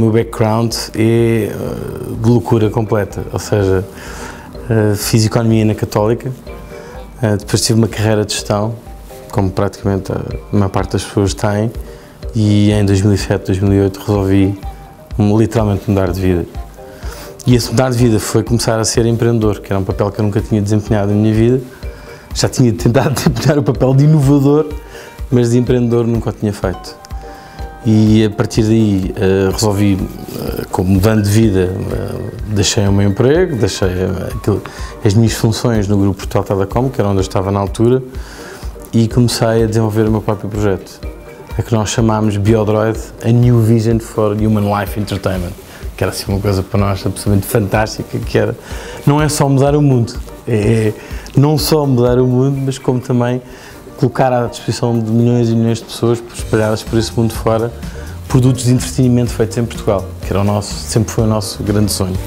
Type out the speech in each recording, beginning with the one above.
meu background é de loucura completa, ou seja, fiz economia na Católica, depois tive uma carreira de gestão, como praticamente a maior parte das pessoas têm, e em 2007, 2008 resolvi literalmente mudar de vida. E esse mudar de vida foi começar a ser empreendedor, que era um papel que eu nunca tinha desempenhado na minha vida. Já tinha tentado desempenhar o papel de inovador, mas de empreendedor nunca o tinha feito. E a partir daí resolvi, como mudando de vida, deixei o meu emprego, deixei as minhas funções no grupo Portugal Telecom, que era onde eu estava na altura, e comecei a desenvolver o meu próprio projeto, a que nós chamámos Biodroid, a New Vision for Human Life Entertainment, que era assim uma coisa para nós absolutamente fantástica, que era, não é só mudar o mundo, é não só mudar o mundo, mas como também colocar à disposição de milhões e milhões de pessoas espalhadas por esse mundo fora, produtos de entretenimento feitos em Portugal, que era sempre foi o nosso grande sonho.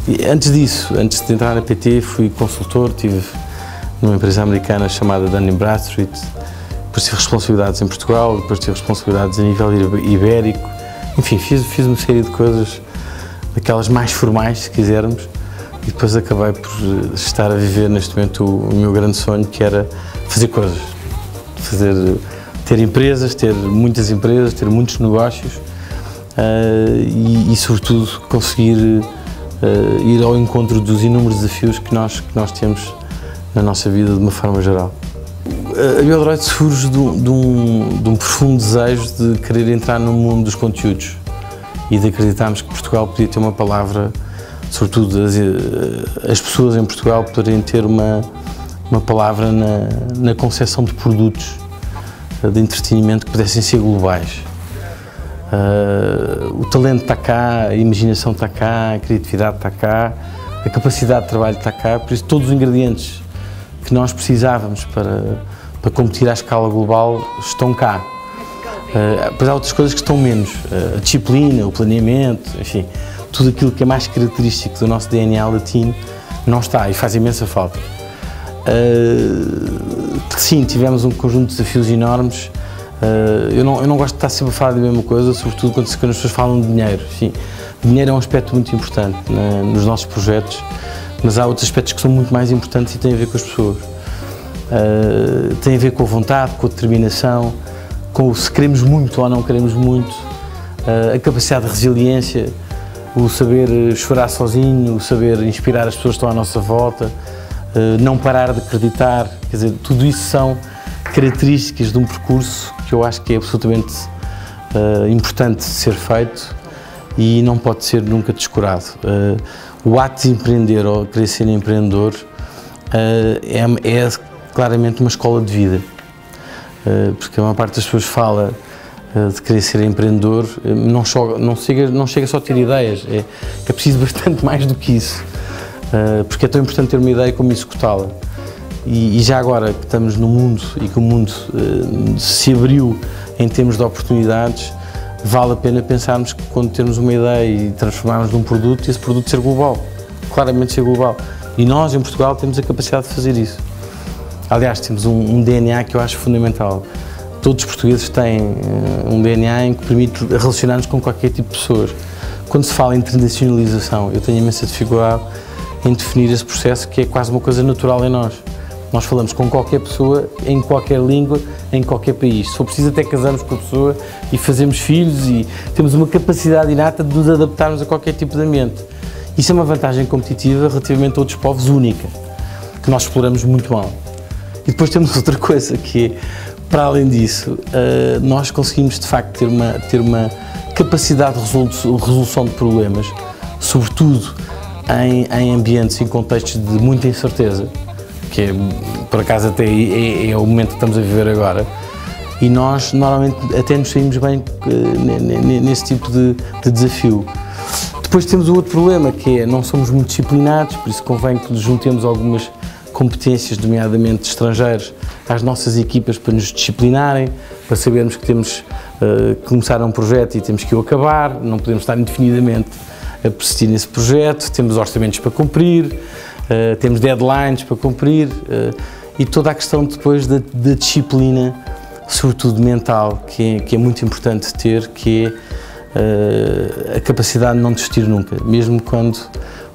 E antes disso, antes de entrar na PT, fui consultor, estive numa empresa americana chamada Dun & Bradstreet, depois tive responsabilidades em Portugal, depois tive responsabilidades a nível ibérico, enfim, fiz uma série de coisas, daquelas mais formais, se quisermos, e depois acabei por estar a viver neste momento o meu grande sonho, que era fazer coisas, ter empresas, ter muitas empresas, ter muitos negócios e sobretudo conseguir ir ao encontro dos inúmeros desafios que nós temos na nossa vida de uma forma geral. A Biodroid surge de um profundo desejo de querer entrar no mundo dos conteúdos e de acreditarmos que Portugal podia ter uma palavra, sobretudo as pessoas em Portugal poderem ter uma palavra na concepção de produtos de entretenimento que pudessem ser globais. O talento está cá, a imaginação está cá, a criatividade está cá, a capacidade de trabalho está cá, por isso todos os ingredientes que nós precisávamos para competir à escala global estão cá. Depois há outras coisas que estão menos, a disciplina, o planeamento, enfim, tudo aquilo que é mais característico do nosso DNA latino não está e faz imensa falta. Sim, tivemos um conjunto de desafios enormes. Eu não gosto de estar sempre a falar da mesma coisa, sobretudo quando as pessoas falam de dinheiro. Sim, dinheiro é um aspecto muito importante nos nossos projetos, mas há outros aspectos que são muito mais importantes e têm a ver com as pessoas. Tem a ver com a vontade, com a determinação, com se queremos muito ou não queremos muito, a capacidade de resiliência, o saber chorar sozinho, o saber inspirar as pessoas que estão à nossa volta, não parar de acreditar, quer dizer, tudo isso são características de um percurso que eu acho que é absolutamente importante ser feito e não pode ser nunca descurado. O ato de empreender ou querer ser empreendedor é claramente uma escola de vida, porque a maior parte das pessoas fala de querer ser empreendedor, não chega só a ter ideias, é preciso bastante mais do que isso, porque é tão importante ter uma ideia como executá-la. E já agora que estamos no mundo e que o mundo se abriu em termos de oportunidades, vale a pena pensarmos que quando temos uma ideia e transformarmos num produto, esse produto ser global, claramente ser global. E nós, em Portugal, temos a capacidade de fazer isso. Aliás, temos um DNA que eu acho fundamental. Todos os portugueses têm um DNA em que permite relacionar-nos com qualquer tipo de pessoas. Quando se fala em internacionalização, eu tenho imensa dificuldade em definir esse processo, que é quase uma coisa natural em nós. Nós falamos com qualquer pessoa, em qualquer língua, em qualquer país. Se for preciso, até casamos com a pessoa e fazemos filhos e temos uma capacidade inata de nos adaptarmos a qualquer tipo de ambiente. Isso é uma vantagem competitiva relativamente a outros povos única, que nós exploramos muito mal. E depois temos outra coisa, que é, para além disso, nós conseguimos de facto ter uma capacidade de resolução de problemas, sobretudo em ambientes e contextos de muita incerteza, que é, por acaso até é o momento que estamos a viver agora, e nós normalmente até nos saímos bem nesse tipo de desafio. Depois temos o outro problema, que é não somos muito disciplinados, por isso convém que juntemos algumas competências, nomeadamente de estrangeiros, às nossas equipas para nos disciplinarem, para sabermos que temos que começar um projeto e temos que o acabar, não podemos estar indefinidamente a persistir nesse projeto, temos orçamentos para cumprir, temos deadlines para cumprir e toda a questão depois da disciplina, sobretudo mental, que é muito importante ter, que a capacidade de não desistir nunca, mesmo quando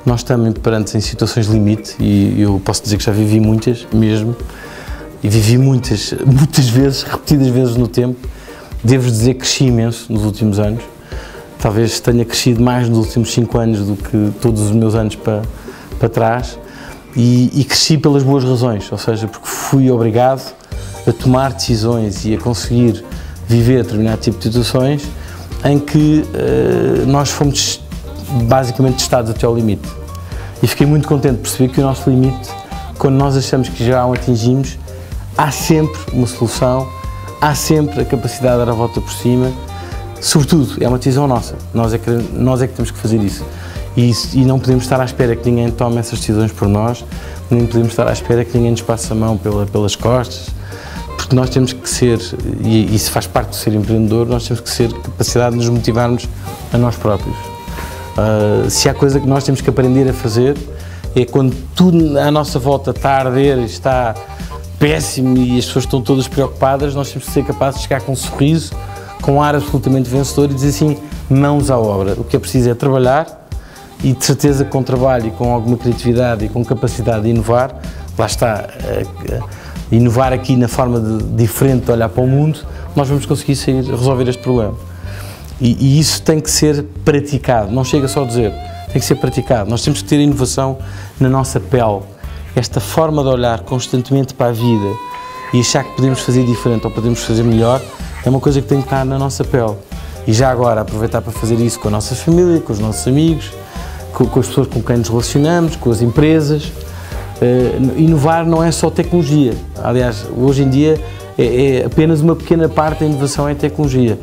nós estamos perante em situações limite, e eu posso dizer que já vivi muitas mesmo, e vivi muitas vezes, repetidas vezes no tempo. Devo dizer que cresci imenso nos últimos anos, talvez tenha crescido mais nos últimos 5 anos do que todos os meus anos para trás, e cresci pelas boas razões, ou seja, porque fui obrigado a tomar decisões e a conseguir viver determinado tipo de situações em que nós fomos basicamente testados até ao limite. E fiquei muito contente de perceber que o nosso limite, quando nós achamos que já o atingimos, há sempre uma solução, há sempre a capacidade de dar a volta por cima. Sobretudo, é uma decisão nossa, nós é que temos que fazer isso. E não podemos estar à espera que ninguém tome essas decisões por nós, nem podemos estar à espera que ninguém nos passe a mão pelas costas, porque nós temos que ser, e isso faz parte de ser empreendedor, nós temos que ser capacidade de nos motivarmos a nós próprios. Se há coisa que nós temos que aprender a fazer, é quando tudo à nossa volta está a arder, está péssimo e as pessoas estão todas preocupadas, nós temos que ser capazes de chegar com um sorriso, com um ar absolutamente vencedor e dizer assim, mãos à obra. O que é preciso é trabalhar, e de certeza que com trabalho e com alguma criatividade e com capacidade de inovar, lá está, inovar aqui na forma diferente de olhar para o mundo, nós vamos conseguir resolver este problema. E isso tem que ser praticado, não chega só a dizer, tem que ser praticado. Nós temos que ter inovação na nossa pele, esta forma de olhar constantemente para a vida e achar que podemos fazer diferente ou podemos fazer melhor, é uma coisa que tem que estar na nossa pele. E já agora aproveitar para fazer isso com a nossa família, com os nossos amigos, com as pessoas com quem nos relacionamos, com as empresas. Inovar não é só tecnologia, aliás, hoje em dia é apenas uma pequena parte da inovação é tecnologia.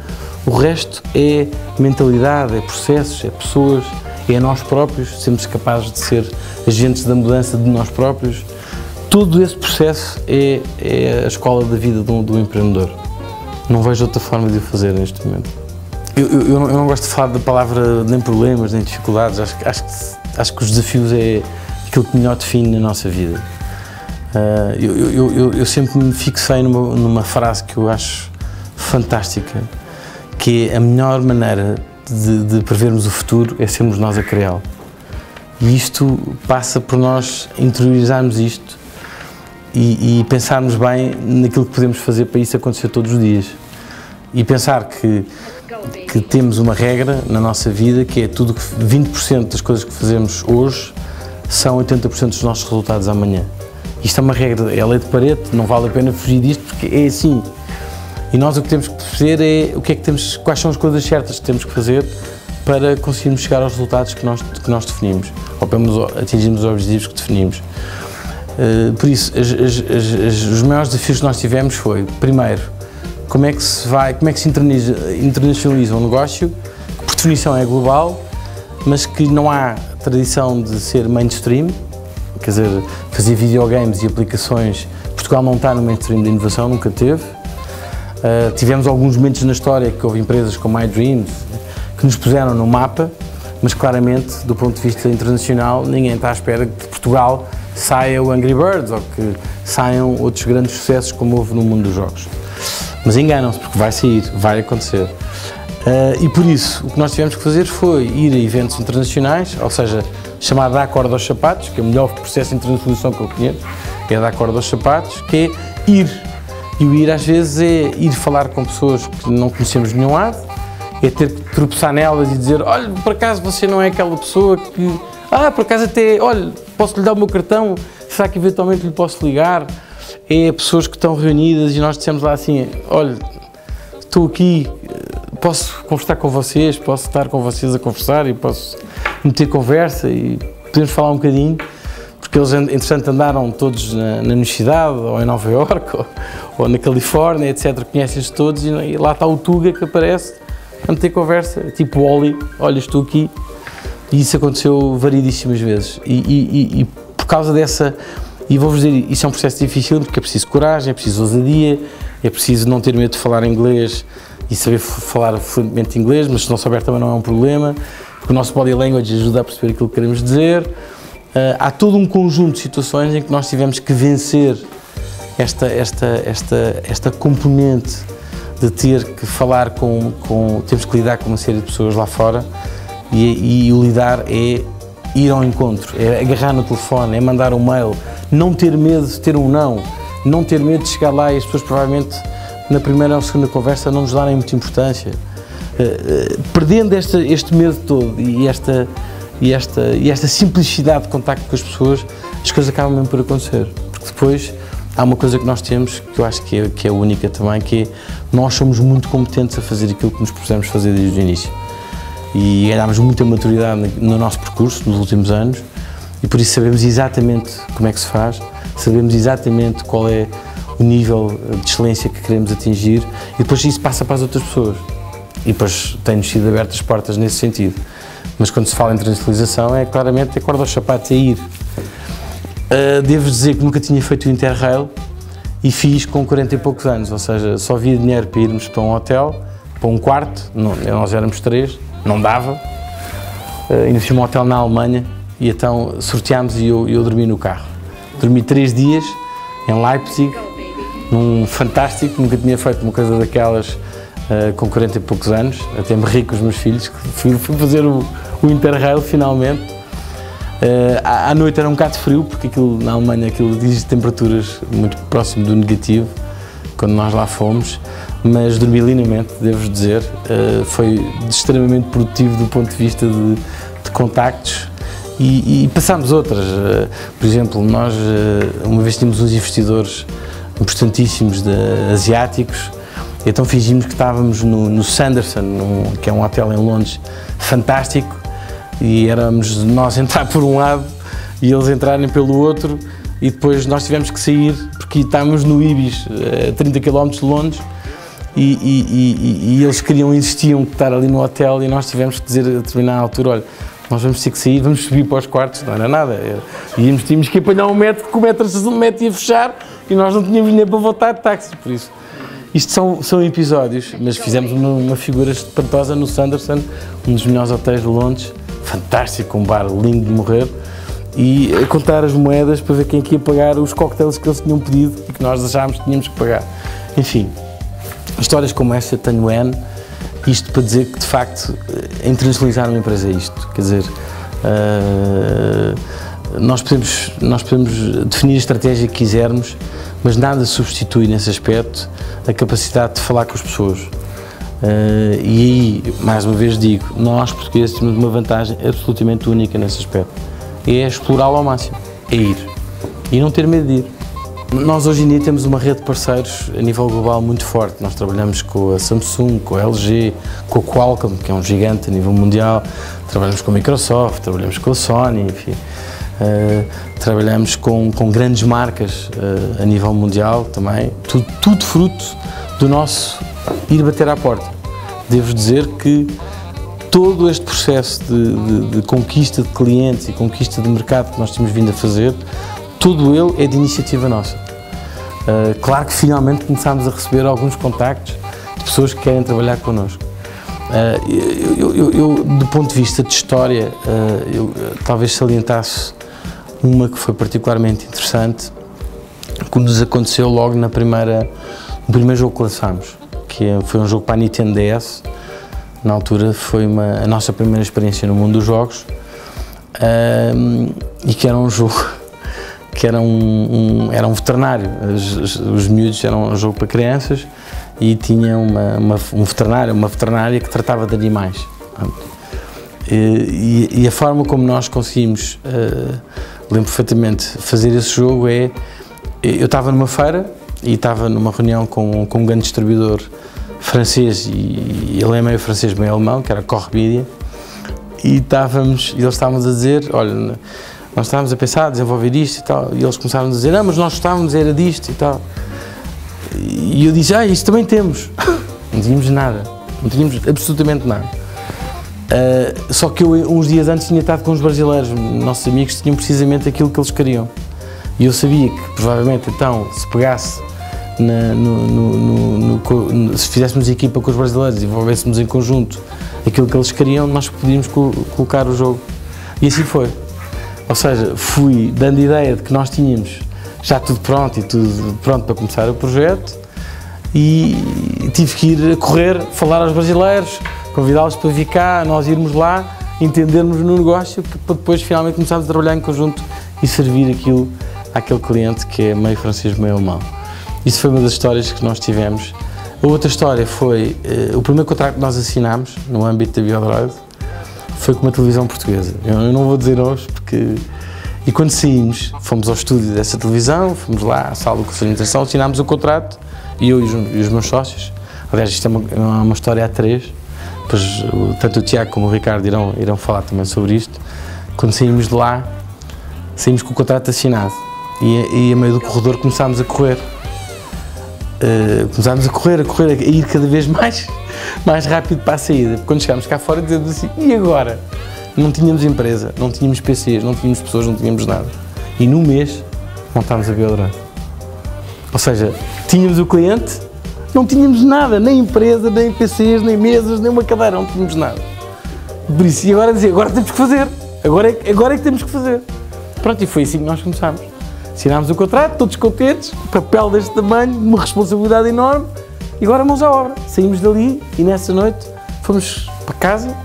O resto é mentalidade, é processos, é pessoas, é nós próprios, sermos capazes de ser agentes da mudança de nós próprios. Todo esse processo é a escola da vida do empreendedor. Não vejo outra forma de o fazer neste momento. Eu não gosto de falar da palavra nem problemas, nem dificuldades, acho que os desafios é aquilo que melhor define na nossa vida. Eu sempre me fixei numa frase que eu acho fantástica, que é a melhor maneira de prevermos o futuro é sermos nós a criá-lo. E isto passa por nós interiorizarmos isto e pensarmos bem naquilo que podemos fazer para isso acontecer todos os dias. E pensar que temos uma regra na nossa vida que é tudo que 20% das coisas que fazemos hoje são 80% dos nossos resultados amanhã. Isto é uma regra, é a lei de Pareto, não vale a pena fugir disto porque é assim. E nós o que temos que perceber é quais são as coisas certas que temos que fazer para conseguirmos chegar aos resultados que nós definimos, ou para atingirmos os objetivos que definimos. Por isso, os maiores desafios que nós tivemos foi, primeiro, como é que se internacionaliza um negócio que por definição é global, mas que não há tradição de ser mainstream, quer dizer, fazer videogames e aplicações, Portugal não está no mainstream da inovação, nunca teve. Tivemos alguns momentos na história que houve empresas como iDreams que nos puseram no mapa, mas claramente, do ponto de vista internacional, ninguém está à espera que de Portugal saia o Angry Birds ou que saiam outros grandes sucessos como houve no mundo dos jogos. Mas enganam-se, porque vai sair, vai acontecer. E por isso, o que nós tivemos que fazer foi ir a eventos internacionais, ou seja, chamar dar corda aos sapatos, que é o melhor processo de internacionalização que eu conheço, é dar corda aos sapatos, que é ir. E o ir às vezes é ir falar com pessoas que não conhecemos de nenhum lado, é ter que tropeçar nelas e dizer, olha, por acaso você não é aquela pessoa que... por acaso até, olha, posso lhe dar o meu cartão, será que eventualmente lhe posso ligar? É pessoas que estão reunidas e nós dissemos lá assim, olha, estou aqui, posso conversar com vocês, posso estar com vocês a conversar e posso meter conversa e podemos falar um bocadinho, porque eles, entretanto, andaram todos na universidade, ou em Nova Iorque, ou na Califórnia, etc., conhecem-se todos e lá está o Tuga que aparece a meter conversa, tipo o Oli, olha, estou aqui, e isso aconteceu variedíssimas vezes, e por causa dessa, e vou-vos dizer, isso é um processo difícil, porque é preciso coragem, é preciso ousadia, é preciso não ter medo de falar inglês e saber falar fluentemente inglês, mas se não souber também não é um problema, porque o nosso body language ajuda a perceber aquilo que queremos dizer. Há todo um conjunto de situações em que nós tivemos que vencer esta componente de ter que falar temos que lidar com uma série de pessoas lá fora e o lidar é ir ao encontro, é agarrar no telefone, é mandar um mail, não ter medo de ter um não ter medo de chegar lá e as pessoas provavelmente na primeira ou segunda conversa não nos darem muita importância. Perdendo este medo todo e esta simplicidade de contacto com as pessoas, as coisas acabam mesmo por acontecer. Porque depois há uma coisa que nós temos, que eu acho que é única também, que é nós somos muito competentes a fazer aquilo que nos propusemos fazer desde o início. E ganhámos muita maturidade no nosso percurso nos últimos anos e por isso sabemos exatamente como é que se faz, sabemos exatamente qual é o nível de excelência que queremos atingir e depois isso passa para as outras pessoas. E depois têm-nos sido abertas portas nesse sentido. Mas quando se fala em internacionalização é claramente corda aos sapatos a ir. Devo dizer que nunca tinha feito o Interrail e fiz com 40 e poucos anos, ou seja, só havia dinheiro para irmos para um hotel, para um quarto, nós éramos 3, não dava. Ainda fiz um hotel na Alemanha e então sorteámos e eu dormi no carro. Dormi 3 dias em Leipzig, num fantástico, nunca tinha feito uma coisa daquelas com 40 e poucos anos, até me ri com os meus filhos, que fui fazer o Interrail finalmente. À noite era um bocado frio, porque na Alemanha aquilo diz temperaturas muito próximo do negativo, quando nós lá fomos, mas dormi lindamente, devo dizer, foi extremamente produtivo do ponto de vista de contactos e passámos outras. Por exemplo, nós uma vez tínhamos uns investidores importantíssimos asiáticos, então fingimos que estávamos no Sanderson, que é um hotel em Londres fantástico, e éramos nós entrar por um lado e eles entrarem pelo outro e depois nós tivemos que sair porque estávamos no Ibis, a 30 km de Londres e eles insistiam que estar ali no hotel e nós tivemos que dizer a determinada altura, olha, nós vamos ter que sair, vamos subir para os quartos, não era nada, tínhamos que apanhar um metro, porque o metro ia fechar e nós não tínhamos dinheiro para voltar de táxi, por isso. Isto são episódios, mas fizemos uma figura espantosa no Sanderson, um dos melhores hotéis de Londres, fantástico, um bar lindo de morrer, e a contar as moedas para ver quem é que ia pagar os cocktails que eles tinham pedido e que nós achámos que tínhamos que pagar. Enfim, histórias como esta tenho N, isto para dizer que de facto internacionalizar uma empresa é isto, quer dizer, nós podemos definir a estratégia que quisermos, mas nada substitui nesse aspecto a capacidade de falar com as pessoas. E aí, mais uma vez digo, nós portugueses temos uma vantagem absolutamente única nesse aspecto, é explorá-lo ao máximo, é ir e não ter medo de ir. Nós hoje em dia temos uma rede de parceiros a nível global muito forte, nós trabalhamos com a Samsung, com a LG, com a Qualcomm, que é um gigante a nível mundial, trabalhamos com a Microsoft, trabalhamos com a Sony, enfim. Trabalhamos com grandes marcas a nível mundial também, tudo fruto do nosso ir bater à porta. Devo dizer que todo este processo de conquista de clientes e conquista de mercado que nós temos vindo a fazer, todo ele é de iniciativa nossa. Claro que finalmente começámos a receber alguns contactos de pessoas que querem trabalhar connosco. Eu do ponto de vista de história, eu talvez salientasse uma que foi particularmente interessante, que nos aconteceu logo no primeiro jogo que lançámos, que foi um jogo para a Nintendo DS. Na altura foi a nossa primeira experiência no mundo dos jogos, e que era um jogo que era um veterinário. Os miúdos, era um jogo para crianças e tinha uma veterinária que tratava de animais. E a forma como nós conseguimos, lembro perfeitamente, fazer esse jogo eu estava numa feira e estava numa reunião com um grande distribuidor francês, e ele é meio francês, meio alemão, que era Corbidia, e eles estavam-nos a dizer, olha, nós estávamos a pensar, a desenvolver isto e tal, e eles começaram a dizer, não, mas nós gostávamos, era disto e tal. E eu disse, isso também temos. Não tínhamos nada, não tínhamos absolutamente nada. Só que eu, uns dias antes, tinha estado com os brasileiros, nossos amigos tinham precisamente aquilo que eles queriam. E eu sabia que, provavelmente, então, se pegasse, se fizéssemos equipa com os brasileiros e envolvêssemos em conjunto aquilo que eles queriam, nós podíamos colocar o jogo. E assim foi. Ou seja, fui dando ideia de que nós tínhamos já tudo pronto e tudo pronto para começar o projeto, e e tive que ir a correr, falar aos brasileiros, convidá-los para vir cá, nós irmos lá, entendermos no negócio, para depois finalmente começarmos a trabalhar em conjunto e servir aquilo àquele cliente que é meio francês, meio alemão. Isso foi uma das histórias que nós tivemos. A outra história foi o primeiro contrato que nós assinámos no âmbito da Biodroid foi com uma televisão portuguesa. Eu não vou dizer hoje porque... E quando saímos, fomos ao estúdio dessa televisão, fomos lá à sala do Conselho de Administração, assinámos o contrato, eu e os meus sócios. Aliás, isto é uma história a três, pois tanto o Tiago como o Ricardo irão falar também sobre isto. Quando saímos de lá, saímos com o contrato assinado e a meio do corredor começámos a correr. Começámos a correr, a ir cada vez mais rápido para a saída. Quando chegámos cá fora, dizemos assim, e agora? Não tínhamos empresa, não tínhamos PCs, não tínhamos pessoas, não tínhamos nada. E num mês montámos a Biodroid. Ou seja, tínhamos o cliente, não tínhamos nada, nem empresa, nem PCs, nem mesas, nem uma cadeira, não tínhamos nada. Por isso, e agora dizer, agora temos que fazer, agora é que temos que fazer. Pronto, e foi assim que nós começámos. Assinámos o contrato, todos contentes, papel deste tamanho, uma responsabilidade enorme, e agora mãos à obra. Saímos dali e nessa noite fomos para casa,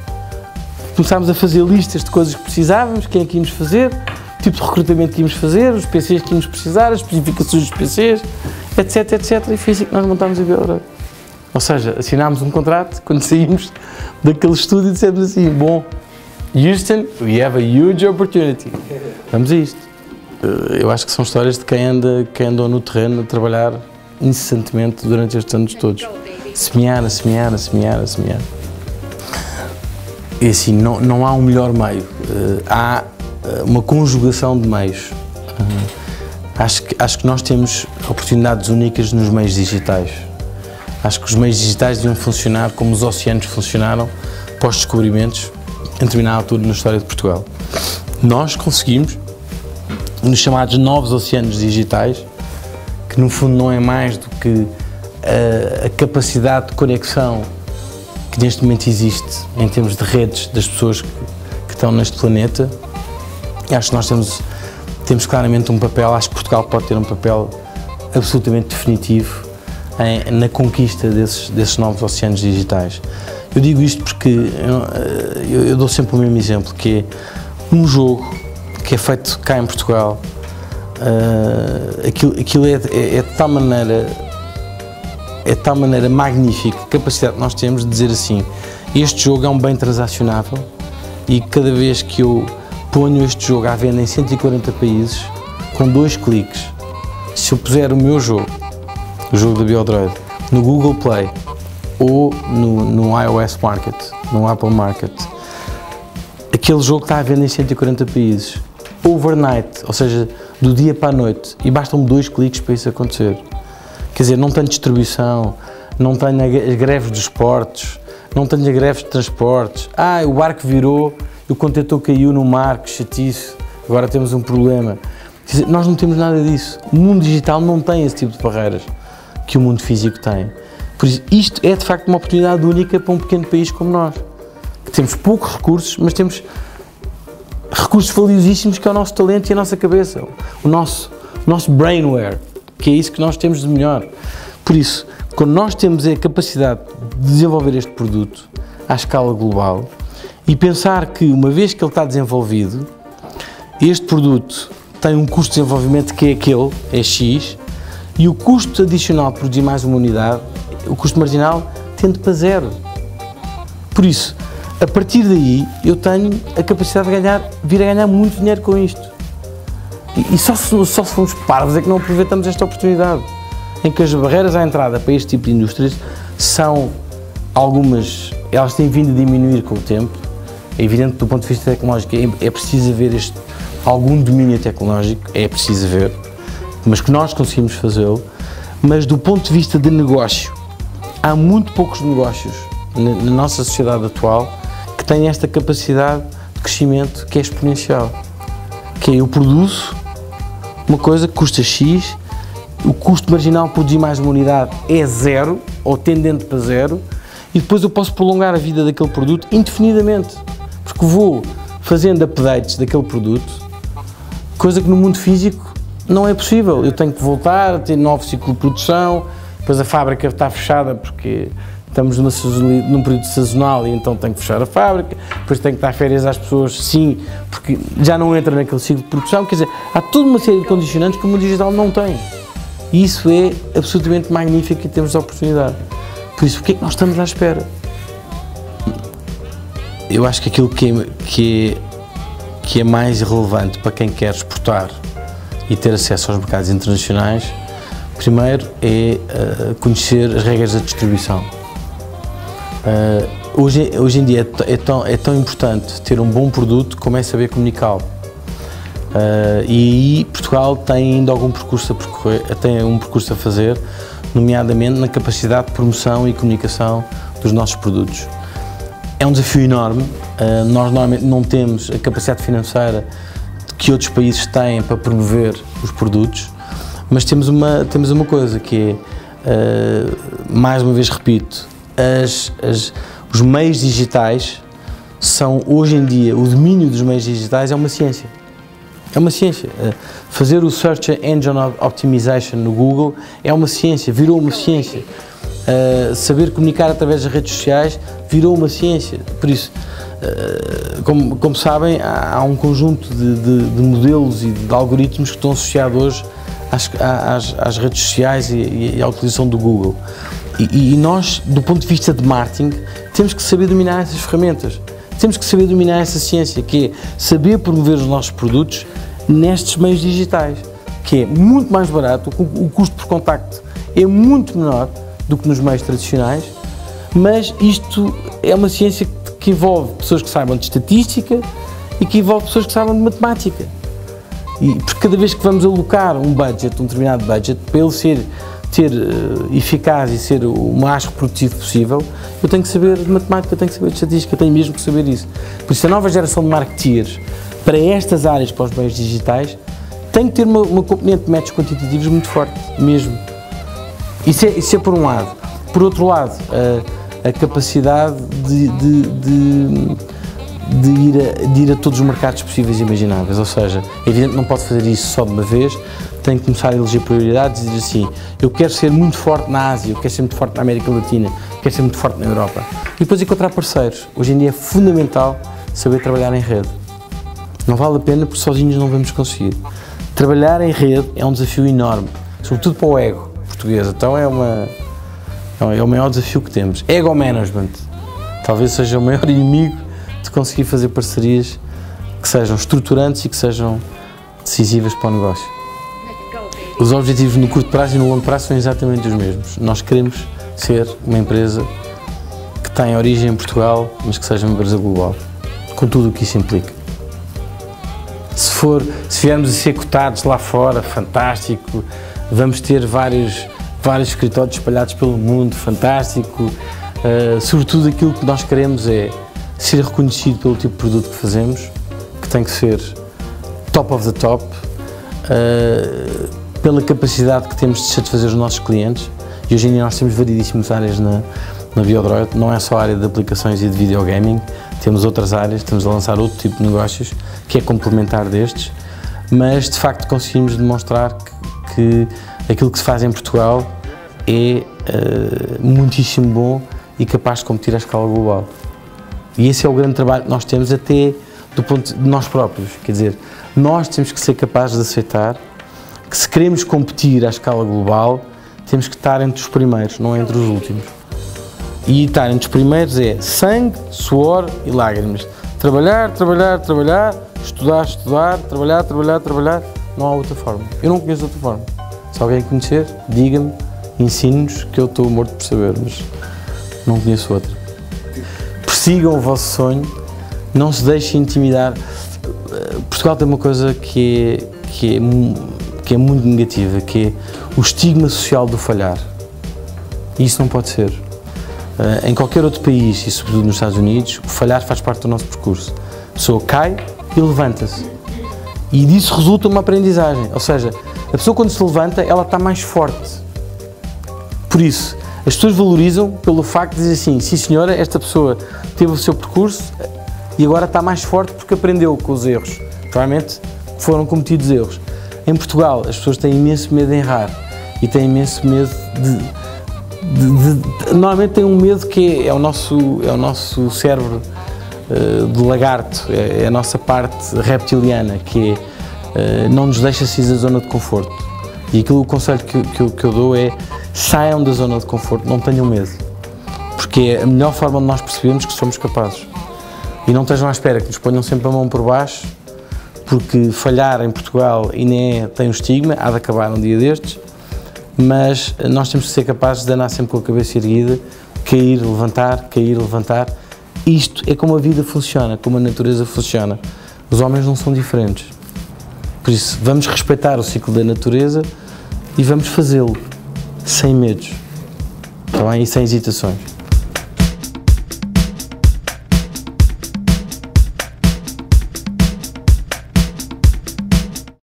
começámos a fazer listas de coisas que precisávamos, quem é que íamos fazer, o tipo de recrutamento que íamos fazer, os PCs que íamos precisar, as especificações dos PCs, etc, etc. E foi assim que nós montámos a Biodroid. Ou seja, assinámos um contrato, quando saímos daquele estúdio dissemos assim, bom, Houston, we have a huge opportunity. Vamos a isto. Eu acho que são histórias de quem andou no terreno a trabalhar incessantemente durante estes anos todos. Semear, a semear, a semear, a semear. E assim, não há um melhor meio, há uma conjugação de meios. Acho que nós temos oportunidades únicas nos meios digitais. Acho que os meios digitais deviam funcionar como os oceanos funcionaram pós-descobrimentos em determinada altura na história de Portugal. Nós conseguimos, nos chamados novos oceanos digitais, que no fundo não é mais do que a capacidade de conexão que neste momento existe em termos de redes das pessoas que estão neste planeta. E acho que nós temos claramente um papel, acho que Portugal pode ter um papel absolutamente definitivo na conquista desses novos oceanos digitais. Eu digo isto porque eu dou sempre o mesmo exemplo, que é um jogo que é feito cá em Portugal, aquilo é de tal maneira magnífica, a capacidade que nós temos de dizer assim, este jogo é um bem transacionável e cada vez que eu ponho este jogo à venda em 140 países, com 2 cliques, se eu puser o meu jogo, o jogo da Biodroid, no Google Play ou no iOS Market, no Apple Market, aquele jogo está à venda em 140 países, overnight, ou seja, do dia para a noite, e bastam 2 cliques para isso acontecer. Quer dizer, não tenho distribuição, não tenho as greves dos portos, não tenho as greves de transportes, o barco virou, o contentor caiu no mar, que chatice, agora temos um problema. Quer dizer, nós não temos nada disso. O mundo digital não tem esse tipo de barreiras que o mundo físico tem. Por isso, isto é de facto uma oportunidade única para um pequeno país como nós, que temos poucos recursos, mas temos recursos valiosíssimos, que é o nosso talento e a nossa cabeça, o nosso brainware, que é isso que nós temos de melhor. Por isso, quando nós temos a capacidade de desenvolver este produto à escala global e pensar que, uma vez que ele está desenvolvido, este produto tem um custo de desenvolvimento que é aquele, é X, e o custo adicional de produzir mais uma unidade, o custo marginal, tende para 0. Por isso, a partir daí, eu tenho a capacidade de vir a ganhar muito dinheiro com isto. E só se formos parvos é que não aproveitamos esta oportunidade, em que as barreiras à entrada para este tipo de indústrias são algumas, elas têm vindo a diminuir com o tempo. É evidente que do ponto de vista tecnológico é preciso haver algum domínio tecnológico, é preciso haver, mas que nós conseguimos fazê-lo. Mas do ponto de vista de negócio, há muito poucos negócios na nossa sociedade atual que têm esta capacidade de crescimento que é exponencial. Que é, eu produzo uma coisa que custa X, o custo marginal de produzir mais uma unidade é 0, ou tendente para 0, e depois eu posso prolongar a vida daquele produto indefinidamente, porque vou fazendo updates daquele produto, coisa que no mundo físico não é possível. Eu tenho que voltar a ter novo ciclo de produção, depois a fábrica está fechada porque estamos num período sazonal e então tem que fechar a fábrica, depois tem que dar férias às pessoas, sim, porque já não entra naquele ciclo de produção, quer dizer, há toda uma série de condicionantes que o mundo digital não tem. E isso é absolutamente magnífico em termos de oportunidade. Por isso, o que é que nós estamos à espera? Eu acho que aquilo que é mais relevante para quem quer exportar e ter acesso aos mercados internacionais, primeiro é conhecer as regras da distribuição. Hoje em dia é tão importante ter um bom produto como é saber comunicá-lo. E aí Portugal tem ainda algum percurso a percorrer, tem um percurso a fazer, nomeadamente na capacidade de promoção e comunicação dos nossos produtos. É um desafio enorme, nós normalmente não temos a capacidade financeira que outros países têm para promover os produtos, mas temos uma coisa que é, mais uma vez repito, os meios digitais são, hoje em dia, o domínio dos meios digitais é uma ciência. É uma ciência. Fazer o Search Engine Optimization no Google é uma ciência, virou uma ciência. Saber comunicar através das redes sociais virou uma ciência. Por isso, como sabem, há um conjunto de modelos e de algoritmos que estão associados hoje às redes sociais e à utilização do Google. E nós, do ponto de vista de marketing, temos que saber dominar essas ferramentas. Temos que saber dominar essa ciência, que é saber promover os nossos produtos nestes meios digitais, que é muito mais barato, o custo por contacto é muito menor do que nos meios tradicionais, mas isto é uma ciência que envolve pessoas que saibam de estatística e que envolve pessoas que saibam de matemática. E porque cada vez que vamos alocar um budget, um determinado budget, para ele ser eficaz e ser o mais reprodutivo possível, eu tenho que saber de matemática, eu tenho que saber de estatística, eu tenho mesmo que saber isso. Por isso a nova geração de marketeers para estas áreas, para os meios digitais, tem que ter uma componente de métodos quantitativos muito forte, mesmo. Isso é por um lado. Por outro lado, a capacidade de ir a todos os mercados possíveis e imagináveis, ou seja, é evidente que não pode fazer isso só de uma vez, tem que começar a eleger prioridades e dizer assim, eu quero ser muito forte na Ásia, eu quero ser muito forte na América Latina, eu quero ser muito forte na Europa. E depois encontrar parceiros. Hoje em dia é fundamental saber trabalhar em rede. Não vale a pena porque sozinhos não vamos conseguir. Trabalhar em rede é um desafio enorme, sobretudo para o ego português, então é o maior desafio que temos. Ego management, talvez seja o maior inimigo de conseguir fazer parcerias que sejam estruturantes e que sejam decisivas para o negócio. Os objetivos no curto prazo e no longo prazo são exatamente os mesmos. Nós queremos ser uma empresa que tenha origem em Portugal, mas que seja uma empresa global, com tudo o que isso implica. Se viermos a ser cotados lá fora, fantástico, vamos ter vários escritórios espalhados pelo mundo, fantástico. Sobretudo aquilo que nós queremos é ser reconhecido pelo tipo de produto que fazemos, que tem que ser top of the top, pela capacidade que temos de satisfazer os nossos clientes, e hoje em dia nós temos variedíssimas áreas na Biodroid, não é só a área de aplicações e de videogaming, temos outras áreas, estamos a lançar outro tipo de negócios que é complementar destes, mas de facto conseguimos demonstrar que aquilo que se faz em Portugal é muitíssimo bom e capaz de competir à escala global. E esse é o grande trabalho que nós temos até do ponto de nós próprios, quer dizer, nós temos que ser capazes de aceitar que se queremos competir à escala global, temos que estar entre os primeiros, não entre os últimos. E estar entre os primeiros é sangue, suor e lágrimas. Trabalhar, trabalhar, trabalhar, estudar, estudar, trabalhar, trabalhar, trabalhar. Não há outra forma. Eu não conheço outra forma. Se alguém conhecer, diga-me, ensine-nos, que eu estou morto por saber, mas não conheço outra. Persigam o vosso sonho, não se deixem intimidar. Portugal tem uma coisa que é muito negativa, que é o estigma social do falhar. E isso não pode ser. Em qualquer outro país, e sobretudo nos Estados Unidos, o falhar faz parte do nosso percurso. A pessoa cai e levanta-se. E disso resulta uma aprendizagem. Ou seja, a pessoa quando se levanta, ela está mais forte. Por isso, as pessoas valorizam pelo facto de dizer assim, sim senhora, esta pessoa teve o seu percurso e agora está mais forte porque aprendeu com os erros. Provavelmente foram cometidos erros. Em Portugal, as pessoas têm imenso medo de errar e têm imenso medo Normalmente tem um medo que é o nosso cérebro de lagarto, é a nossa parte reptiliana, que não nos deixa sair da zona de conforto. E o conselho que eu dou é: saiam da zona de conforto, não tenham medo, porque é a melhor forma de nós percebermos que somos capazes. E não estejam à espera que nos ponham sempre a mão por baixo, porque falhar em Portugal tem um estigma, há de acabar um dia destes, mas nós temos que ser capazes de andar sempre com a cabeça erguida, cair, levantar. Isto é como a vida funciona, como a natureza funciona. Os homens não são diferentes. Por isso, vamos respeitar o ciclo da natureza e vamos fazê-lo sem medos, tá bem? E sem hesitações.